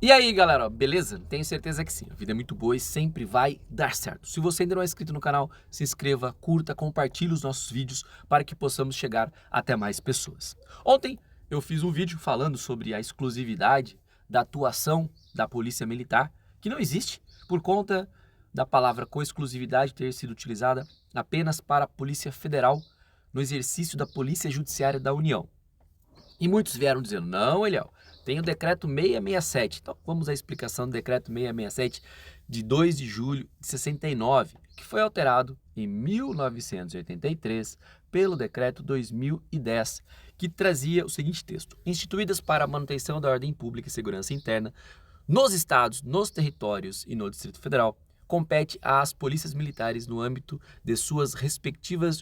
E aí, galera, beleza? Tenho certeza que sim. A vida é muito boa e sempre vai dar certo. Se você ainda não é inscrito no canal, se inscreva, curta, compartilhe os nossos vídeos para que possamos chegar até mais pessoas. Ontem eu fiz um vídeo falando sobre a exclusividade da atuação da Polícia Militar, que não existe por conta da palavra com exclusividade ter sido utilizada apenas para a Polícia Federal no exercício da Polícia Judiciária da União. E muitos vieram dizendo, não, Eliel, tem o decreto 667. Então vamos à explicação do decreto 667 de 2 de julho de 69, que foi alterado em 1983 pelo decreto 2010, que trazia o seguinte texto: instituídas para a manutenção da ordem pública e segurança interna nos estados, nos territórios e no Distrito Federal, compete às polícias militares no âmbito de suas respectivas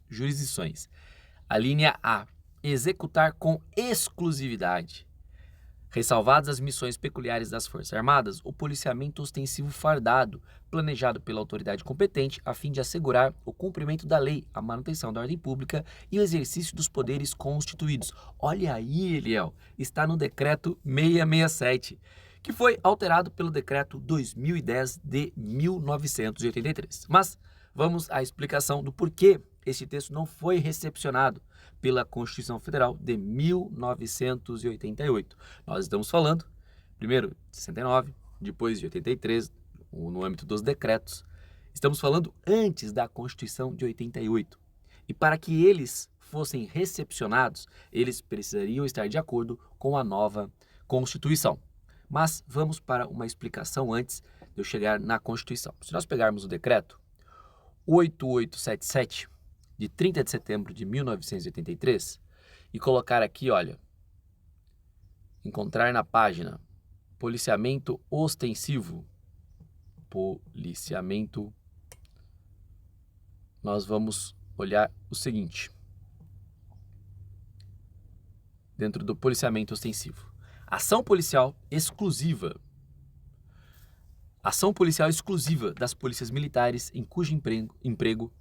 jurisdições. A linha A, executar com exclusividade, ressalvadas as missões peculiares das Forças Armadas, o policiamento ostensivo fardado, planejado pela autoridade competente a fim de assegurar o cumprimento da lei, a manutenção da ordem pública e o exercício dos poderes constituídos. Olha aí, Eliel, está no decreto 667, que foi alterado pelo decreto 2010 de 1983. Mas vamos à explicação do porquê este texto não foi recepcionado pela Constituição Federal de 1988. Nós estamos falando, primeiro, de 69, depois de 83, no âmbito dos decretos. Estamos falando antes da Constituição de 88. E para que eles fossem recepcionados, eles precisariam estar de acordo com a nova Constituição. Mas vamos para uma explicação antes de eu chegar na Constituição. Se nós pegarmos o decreto 8877, de 30 de setembro de 1983, e colocar aqui, olha, encontrar na página policiamento ostensivo, nós vamos olhar o seguinte, dentro do policiamento ostensivo: ação policial exclusiva das polícias militares em cujo emprego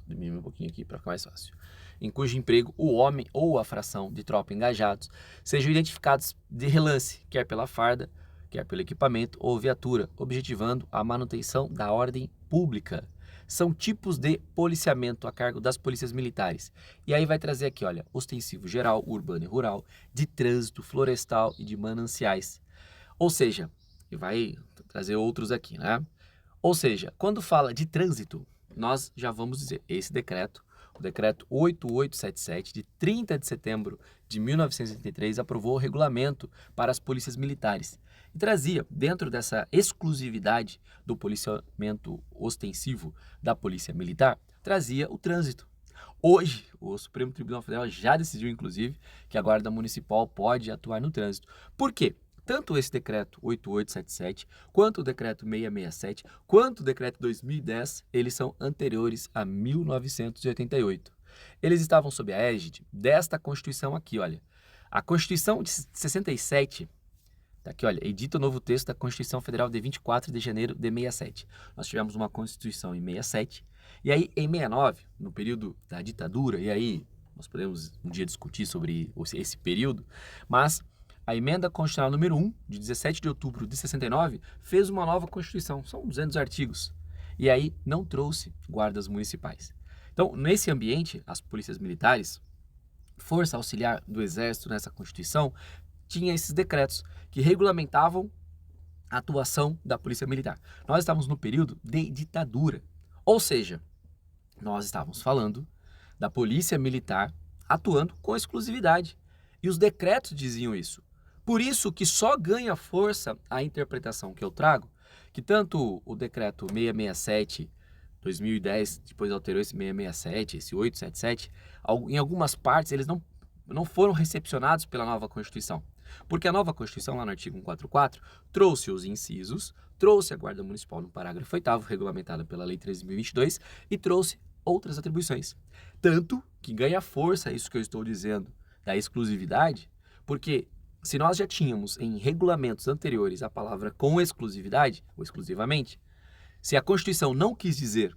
diminuir um pouquinho aqui para ficar mais fácil, em cujo emprego o homem ou a fração de tropa engajados sejam identificados de relance, quer pela farda, quer pelo equipamento ou viatura, objetivando a manutenção da ordem pública. São tipos de policiamento a cargo das polícias militares. E aí vai trazer aqui, olha, ostensivo geral, urbano e rural, de trânsito, florestal e de mananciais. Ou seja, e vai trazer outros aqui, né? Ou seja, quando fala de trânsito, nós já vamos dizer, esse decreto, o decreto 8877, de 30 de setembro de 1983, aprovou o regulamento para as polícias militares e trazia, dentro dessa exclusividade do policiamento ostensivo da polícia militar, trazia o trânsito. Hoje, o Supremo Tribunal Federal já decidiu, inclusive, que a Guarda Municipal pode atuar no trânsito. Por quê? Tanto esse decreto 8877, quanto o decreto 667, quanto o decreto 2010, eles são anteriores a 1988. Eles estavam sob a égide desta Constituição aqui, olha. A Constituição de 67, tá aqui, olha, edita o novo texto da Constituição Federal de 24 de janeiro de 67. Nós tivemos uma Constituição em 67, e aí em 69, no período da ditadura, e aí nós podemos um dia discutir sobre esse período, mas a emenda constitucional número 1, de 17 de outubro de 69, fez uma nova Constituição, são 200 artigos, e aí não trouxe guardas municipais. Então, nesse ambiente, as polícias militares, força auxiliar do Exército nessa Constituição, tinha esses decretos que regulamentavam a atuação da polícia militar. Nós estávamos no período de ditadura, ou seja, nós estávamos falando da polícia militar atuando com exclusividade, e os decretos diziam isso. Por isso que só ganha força a interpretação que eu trago, que tanto o decreto 667, 2010, depois alterou esse 667, esse 877, em algumas partes eles não foram recepcionados pela nova Constituição. Porque a nova Constituição, lá no artigo 144, trouxe os incisos, trouxe a Guarda Municipal no parágrafo 8º, regulamentada pela Lei 13.022, e trouxe outras atribuições. Tanto que ganha força isso que eu estou dizendo, da exclusividade, porque se nós já tínhamos em regulamentos anteriores a palavra com exclusividade, ou exclusivamente, se a Constituição não quis dizer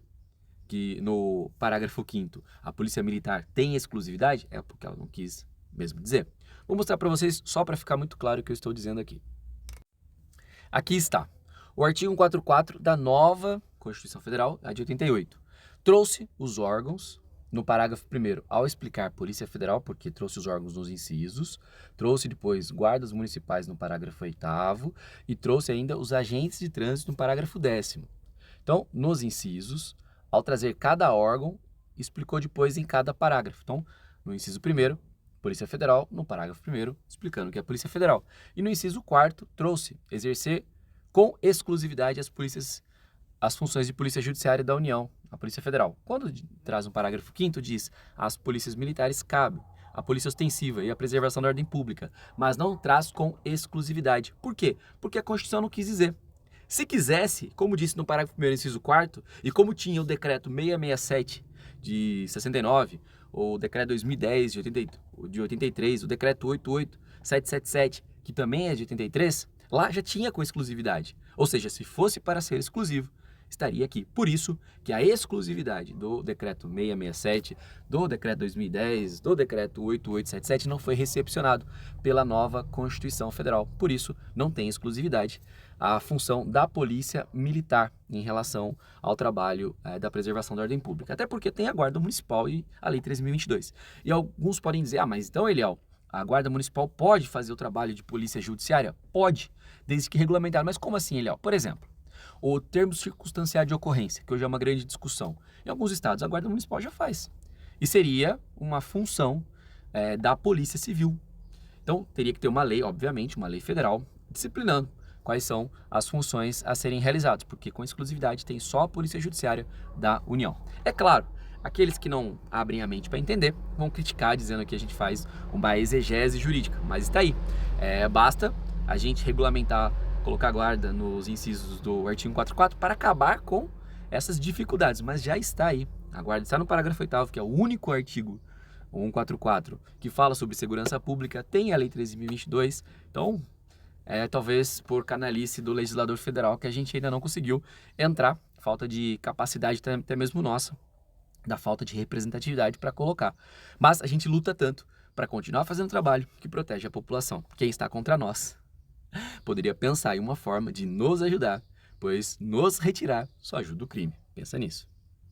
que no parágrafo 5º a Polícia Militar tem exclusividade, é porque ela não quis mesmo dizer. Vou mostrar para vocês só para ficar muito claro o que eu estou dizendo aqui. Aqui está. O artigo 144 da nova Constituição Federal, a de 88, trouxe os órgãos no parágrafo 1º ao explicar Polícia Federal, porque trouxe os órgãos nos incisos, trouxe depois guardas municipais no parágrafo 8º e trouxe ainda os agentes de trânsito no parágrafo 10º. Então, nos incisos, ao trazer cada órgão, explicou depois em cada parágrafo. Então, no inciso 1º, Polícia Federal, no parágrafo 1º, explicando o que é Polícia Federal. E no inciso 4º, trouxe exercer com exclusividade as funções de Polícia Judiciária da União, a Polícia Federal. Quando traz um parágrafo 5º, diz as polícias militares cabem, a polícia ostensiva e a preservação da ordem pública, mas não traz com exclusividade. Por quê? Porque a Constituição não quis dizer. Se quisesse, como disse no parágrafo 1º, inciso 4º, e como tinha o decreto 667 de 69, ou o decreto 2010 de 83, o decreto 88777, que também é de 83, lá já tinha com exclusividade. Ou seja, se fosse para ser exclusivo, estaria aqui. Por isso que a exclusividade do decreto 667, do decreto 2010, do decreto 8877 não foi recepcionado pela nova Constituição Federal. Por isso, não tem exclusividade a função da Polícia Militar em relação ao trabalho da preservação da ordem pública. Até porque tem a Guarda Municipal e a Lei 13.022. E alguns podem dizer, mas então, Eliel, a Guarda Municipal pode fazer o trabalho de polícia judiciária? Pode, desde que regulamentado. Mas como assim, Eliel? Por exemplo, o termo circunstanciado de ocorrência, que hoje é uma grande discussão. Em alguns estados, a Guarda Municipal já faz. E seria uma função da Polícia Civil. Então, teria que ter uma lei, obviamente, uma lei federal, disciplinando quais são as funções a serem realizadas, porque com exclusividade tem só a Polícia Judiciária da União. É claro, aqueles que não abrem a mente para entender vão criticar, dizendo que a gente faz uma exegese jurídica, mas está aí. Basta a gente regulamentar, colocar guarda nos incisos do artigo 144 para acabar com essas dificuldades, mas já está aí. A guarda está no parágrafo 8º, que é o único artigo, o 144, que fala sobre segurança pública, tem a Lei 13.022, então talvez por canalice do legislador federal que a gente ainda não conseguiu entrar, falta de capacidade até mesmo nossa, da falta de representatividade para colocar. Mas a gente luta tanto para continuar fazendo trabalho que protege a população. Quem está contra nós poderia pensar em uma forma de nos ajudar, pois nos retirar só ajuda o crime. Pensa nisso.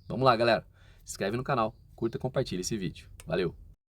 Vamos lá, galera. Se inscreve no canal, curta e compartilha esse vídeo. Valeu!